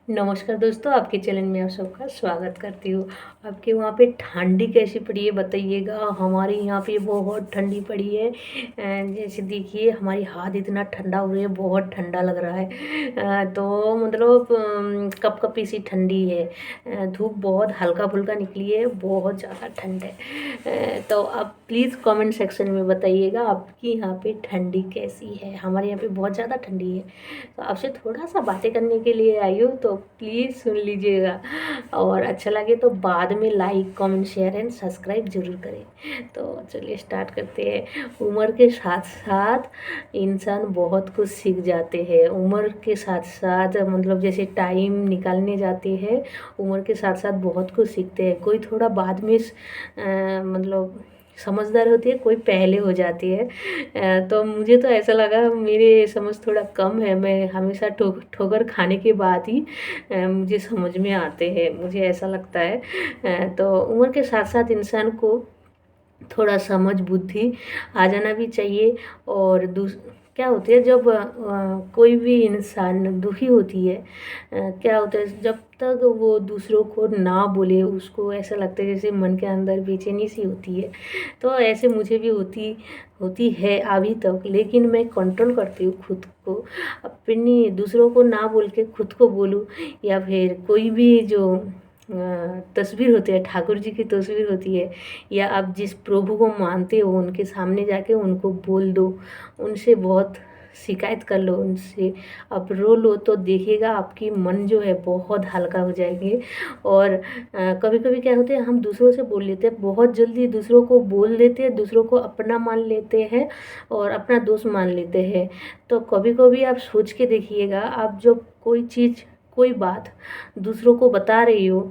नमस्कार दोस्तों, आपके चैनल में आप सबका स्वागत करती हूँ। आपके वहाँ पे ठंडी कैसी पड़ी है बताइएगा। हमारे यहाँ पे बहुत ठंडी पड़ी है। जैसे देखिए हमारी हाथ इतना ठंडा हो रही है, बहुत ठंडा लग रहा है। तो मतलब कपकपी सी ठंडी है। धूप बहुत हल्का फुल्का निकली है, बहुत ज़्यादा ठंड है। तो आप प्लीज़ कमेंट सेक्शन में बताइएगा आपकी यहाँ पे ठंडी कैसी है। हमारे यहाँ पे बहुत ज़्यादा ठंडी है। तो आपसे थोड़ा सा बातें करने के लिए आई हूँ, तो प्लीज़ सुन लीजिएगा। और अच्छा लगे तो बाद में like comment share and subscribe जरूर करें। तो चलिए स्टार्ट करते हैं। उम्र के साथ साथ इंसान बहुत कुछ सीख जाते हैं। उम्र के साथ साथ मतलब जैसे टाइम निकालने जाते हैं, उम्र के साथ साथ बहुत कुछ सीखते हैं। कोई थोड़ा बाद में मतलब समझदार होती है, कोई पहले हो जाती है। तो मुझे तो ऐसा लगा मेरे समझ थोड़ा कम है। मैं हमेशा ठोकर खाने के बाद ही मुझे समझ में आते हैं, मुझे ऐसा लगता है। तो उम्र के साथ साथ इंसान को थोड़ा समझ बुद्धि आ जाना भी चाहिए। और क्या होती है जब कोई भी इंसान दुखी होती है, क्या होता है जब तक वो दूसरों को ना बोले, उसको ऐसा लगता है जैसे मन के अंदर बेचैनी सी होती है। तो ऐसे मुझे भी होती होती है अभी तक, लेकिन मैं कंट्रोल करती हूँ खुद को। अपनी दूसरों को ना बोल के खुद को बोलूँ, या फिर कोई भी जो तस्वीर होती है, ठाकुर जी की तस्वीर होती है, या आप जिस प्रभु को मानते हो उनके सामने जाके उनको बोल दो। उनसे बहुत शिकायत कर लो उनसे, आप रो लो, तो देखिएगा आपकी मन जो है बहुत हल्का हो जाएंगे। और कभी कभी क्या होता है हम दूसरों से बोल लेते हैं, बहुत जल्दी दूसरों को बोल देते हैं, दूसरों को अपना मान लेते हैं और अपना दोस्त मान लेते हैं। तो कभी कभी आप सोच के देखिएगा, आप जब कोई चीज़ कोई बात दूसरों को बता रही हो,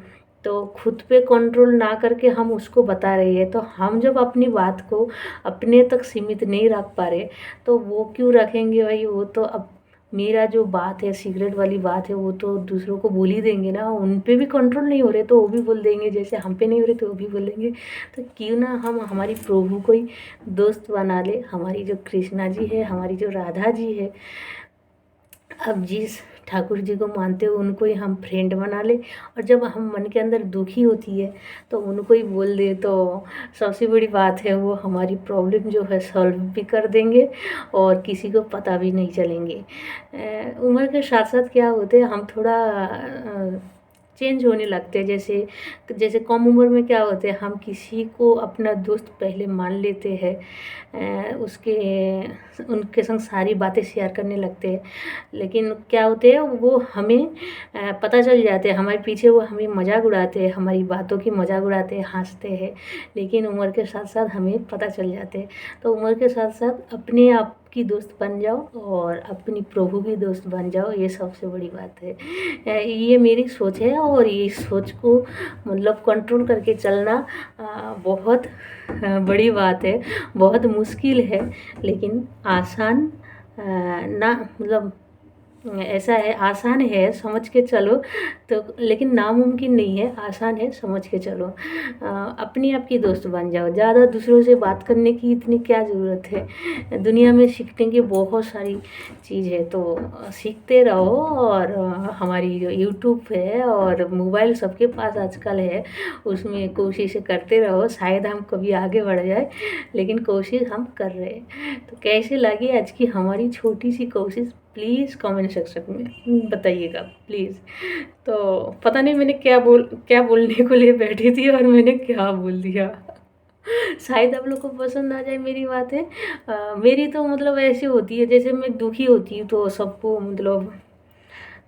तो खुद पे कंट्रोल ना करके हम उसको बता रही है, तो हम जब अपनी बात को अपने तक सीमित नहीं रख पा रहे, तो वो क्यों रखेंगे भाई। वो तो अब मेरा जो बात है, सिगरेट वाली बात है, वो तो दूसरों को बोल ही देंगे ना। उन पे भी कंट्रोल नहीं हो रहे तो वो भी बोल देंगे, जैसे हम पे नहीं हो रहे तो वो भी बोलेंगे। तो क्यों ना हम हमारी प्रभु को ही दोस्त बना ले। हमारी जो कृष्णा जी है, हमारी जो राधा जी है, अब जिस ठाकुर जी को मानते हो उनको ही हम फ्रेंड बना ले। और जब हम मन के अंदर दुखी होती है तो उनको ही बोल दे, तो सबसे बड़ी बात है वो हमारी प्रॉब्लम जो है सॉल्व भी कर देंगे और किसी को पता भी नहीं चलेंगे। उम्र के साथ साथ क्या होते हैं हम थोड़ा चेंज होने लगते हैं। जैसे जैसे कम उम्र में क्या होते हैं हम किसी को अपना दोस्त पहले मान लेते हैं, उसके उनके संग सारी बातें शेयर करने लगते हैं। लेकिन क्या होते हैं वो हमें पता चल जाते हैं, हमारे पीछे वो हमें मजाक उड़ाते हैं, हमारी बातों की मजाक उड़ाते हैं, हंसते हैं। लेकिन उम्र के साथ साथ हमें पता चल जाते हैं। तो उम्र के साथ साथ अपने आप की दोस्त बन जाओ और अपनी प्रभु की दोस्त बन जाओ, ये सबसे बड़ी बात है। ये मेरी सोच है और ये सोच को मतलब कंट्रोल करके चलना बहुत बड़ी बात है, बहुत मुश्किल है। लेकिन आसान ना मतलब ऐसा है, आसान है समझ के चलो तो, लेकिन नामुमकिन नहीं है, आसान है समझ के चलो। अपनी आप की दोस्त बन जाओ। ज़्यादा दूसरों से बात करने की इतनी क्या ज़रूरत है। दुनिया में सीखने की बहुत सारी चीज़ है, तो सीखते रहो। और हमारी जो यूट्यूब है और मोबाइल सबके पास आजकल है, उसमें कोशिश करते रहो, शायद हम कभी आगे बढ़ जाए, लेकिन कोशिश हम कर रहे हैं। तो कैसे लगी आज की हमारी छोटी सी कोशिश, प्लीज़ कमेंट सेक्शन में बताइएगा प्लीज़। तो पता नहीं मैंने क्या बोलने को लिए बैठी थी और मैंने क्या बोल दिया। शायद आप लोग को पसंद आ जाए मेरी बातें। मेरी तो मतलब ऐसी होती है, जैसे मैं दुखी होती हूँ तो सबको मतलब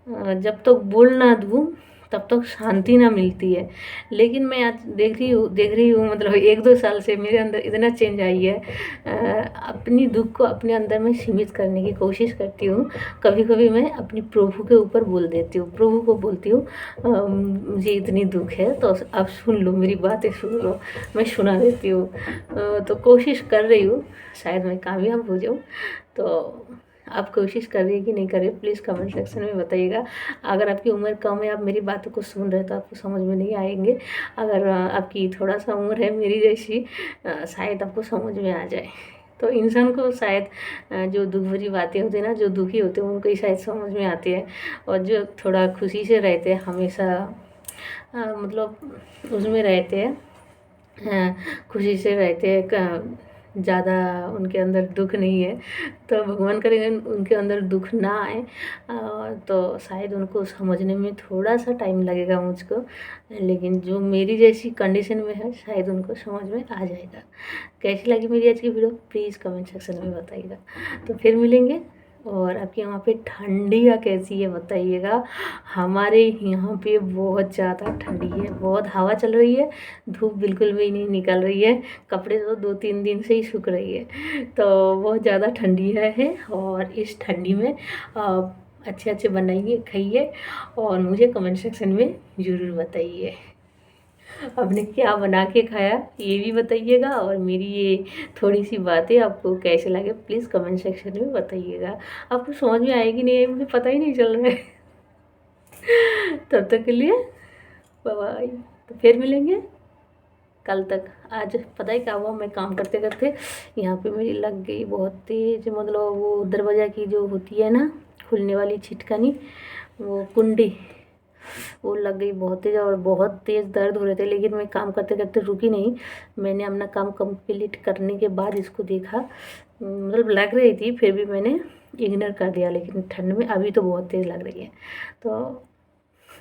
जब तक बोल ना दूँ तब तक शांति ना मिलती है। लेकिन मैं आज देख रही हूँ मतलब 1-2 साल से मेरे अंदर इतना चेंज आई है। अपनी दुख को अपने अंदर में सीमित करने की कोशिश करती हूँ। कभी कभी मैं अपनी प्रभु के ऊपर बोल देती हूँ, प्रभु को बोलती हूँ मुझे इतनी दुख है तो आप सुन लो, मेरी बातें सुन लो। मैं सुना देती हूँ। तो कोशिश कर रही हूँ, शायद मैं कामयाब हो जाऊँ। तो आप कोशिश कर रही है कि नहीं कर रहे, प्लीज़ कमेंट सेक्शन में बताइएगा। अगर आपकी उम्र कम है, आप मेरी बातों को सुन रहे हैं तो आपको समझ में नहीं आएंगे। अगर आपकी थोड़ा सा उम्र है मेरी जैसी, शायद आपको समझ में आ जाए। तो इंसान को शायद जो दुख भरी बातें होती है ना, जो दुखी होते हैं उनको ही शायद समझ में आती है, और जो थोड़ा खुशी से रहते हैं हमेशा, मतलब उसमें रहते हैं, खुशी से रहते हैं, ज़्यादा उनके अंदर दुख नहीं है, तो भगवान करे उनके अंदर दुख ना आए, तो शायद उनको समझने में थोड़ा सा टाइम लगेगा मुझको, लेकिन जो मेरी जैसी कंडीशन में है शायद उनको समझ में आ जाएगा। कैसी लगी मेरी आज की वीडियो प्लीज़ कमेंट सेक्शन में बताइएगा। तो फिर मिलेंगे, और आपके वहाँ पे ठंडियाँ कैसी है बताइएगा। हमारे यहाँ पे बहुत ज़्यादा ठंडी है, बहुत हवा चल रही है, धूप बिल्कुल भी नहीं निकल रही है, कपड़े तो 2-3 दिन से ही सूख रही है, तो बहुत ज़्यादा ठंडी है। और इस ठंडी में अच्छे अच्छे बनाइए, खाइए, और मुझे कमेंट सेक्शन में ज़रूर बताइए आपने क्या बना के खाया, ये भी बताइएगा, और मेरी ये थोड़ी सी बातें आपको कैसे लगे प्लीज़ कमेंट सेक्शन में बताइएगा। आपको समझ में आएगी नहीं आएगी मुझे पता ही नहीं चल रहा है। तब तक के लिए बाय बाय। तो फिर मिलेंगे कल तक। आज पता है क्या हुआ, मैं काम करते करते यहाँ पे मेरी लग गई बहुत तेज, मतलब वो दरवाज़ा की जो होती है ना खुलने वाली छिटकनी, वो कुंडी, वो लग गई बहुत तेज़, और बहुत तेज़ दर्द हो रहे थे, लेकिन मैं काम करते करते रुकी नहीं। मैंने अपना काम कंप्लीट करने के बाद इसको देखा, मतलब लग रही थी, फिर भी मैंने इग्नोर कर दिया, लेकिन ठंड में अभी तो बहुत तेज़ लग रही है। तो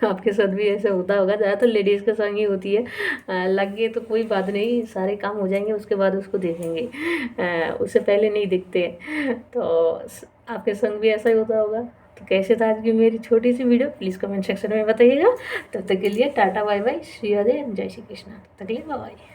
आपके साथ भी ऐसा होता होगा, ज़्यादातर लेडीज़ के संग ही होती है। लग गए तो कोई बात नहीं, सारे काम हो जाएंगे, उसके बाद उसको देखेंगे, उससे पहले नहीं दिखते। तो आपके संग भी ऐसा ही होता होगा। तो कैसे था आज की मेरी छोटी सी वीडियो प्लीज़ कमेंट सेक्शन में बताइएगा। तब तक के लिए tata bye bye, Shri Radhe, Jai Shri Krishna, तब तक के लिए बाय बाय।